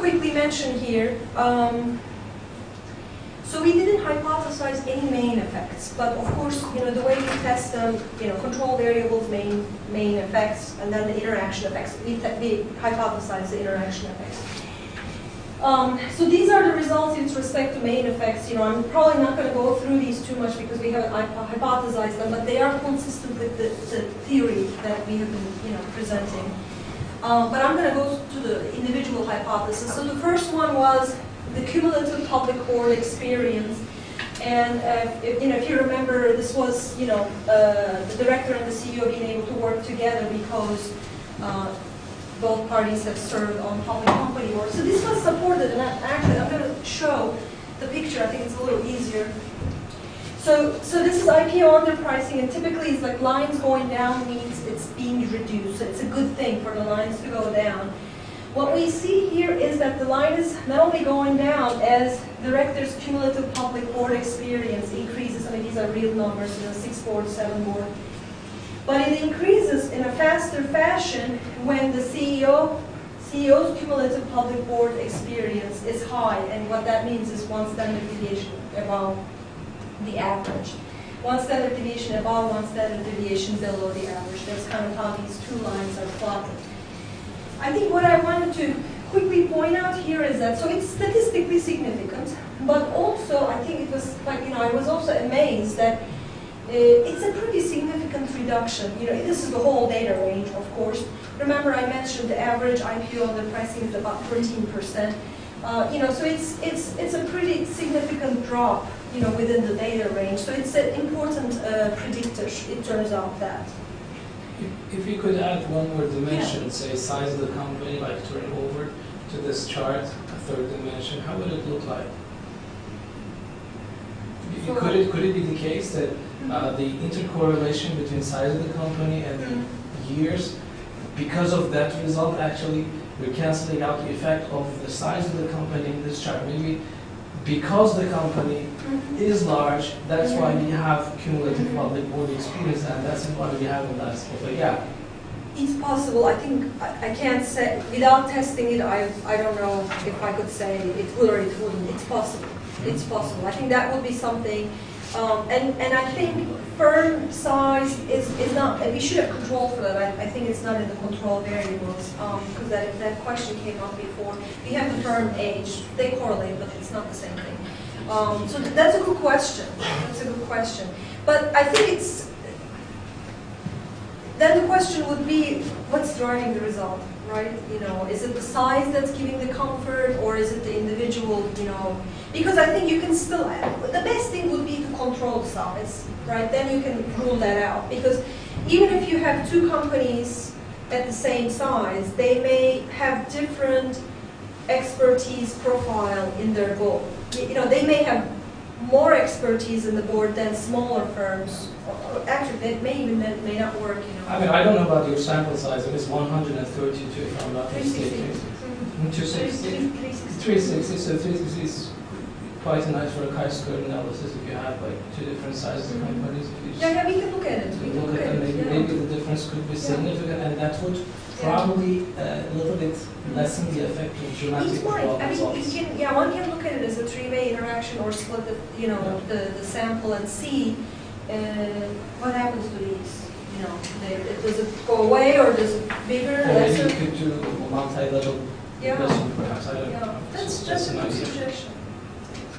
quickly mention here, so we didn't hypothesize any main effects, but of course, the way we test them, control variables, main effects, and then the interaction effects. We hypothesize the interaction effects. So these are the results with respect to main effects. I'm probably not going to go through these too much because we haven't hypothesized them, but they are consistent with the theory that we have been, presenting. But I'm going to go to the individual hypothesis. So the first one was the cumulative public board experience, and if you remember, this was the director and the CEO being able to work together because both parties have served on public company boards. So this was supported, and actually I'm going to show the picture. I think it's a little easier. So this is IPO underpricing, and typically it's like lines going down means it's being reduced. So it's a good thing for the lines to go down. What we see here is that the line is not only going down as directors' cumulative public board experience increases. I mean, these are real numbers, 6 board, 7 board. But it increases in a faster fashion when the CEO's cumulative public board experience is high. And what that means is 1 standard deviation above the average. 1 standard deviation above, 1 standard deviation below the average. That's kind of how these two lines are plotted. I think what I wanted to quickly point out here is that, so it's statistically significant, but also I think it was like, I was also amazed that it's a pretty significant reduction. This is the whole data range, of course. Remember, I mentioned the average IPO underpricing is about 13%. So it's a pretty significant drop, within the data range. So it's an important predictor. It turns out that. If you could add one more dimension, say size of the company, like turnover, to this chart, a third dimension, how would it look like? Could it be the case that the intercorrelation between size of the company and the years, because of that result, actually we're canceling out the effect of the size of the company in this chart? Maybe because the company is large, that's why we have cumulative public board experience, and that's why we have that sort of gap. It's possible. I think I can't say, without testing it, I don't know if I could say it would or it wouldn't. It's possible. It's possible. I think that would be something. And I think firm size is not, we should have control for that. I think it's not in the control variables, because that question came up before. We have the firm age. They correlate, but it's not the same thing. So that's a good question. That's a good question. But I think it's, then the question would be, what's driving the result, right? Is it the size that's giving the comfort, or is it the individual, because I think you can still, the best thing would be to control size, right? Then you can rule that out, because even if you have two companies at the same size, they may have different expertise profile in their board. They may have more expertise in the board than smaller firms. Actually, that may not work. I mean, I don't know about your sample size. It is 132, if I'm not mistaken. 260. 360. So 360 is quite nice for a chi-square analysis if you have like two different sizes of companies. Yeah, we can look at it. Look at them. Maybe the difference could be significant, and that would probably a little bit lessen the effect of dramatic results. One can look at it as a three-way interaction or split the sample and see what happens to these. Does it go away, or does it bigger, lesser? Maybe you could do a multi-level regression, perhaps. I don't know. That's a good suggestion.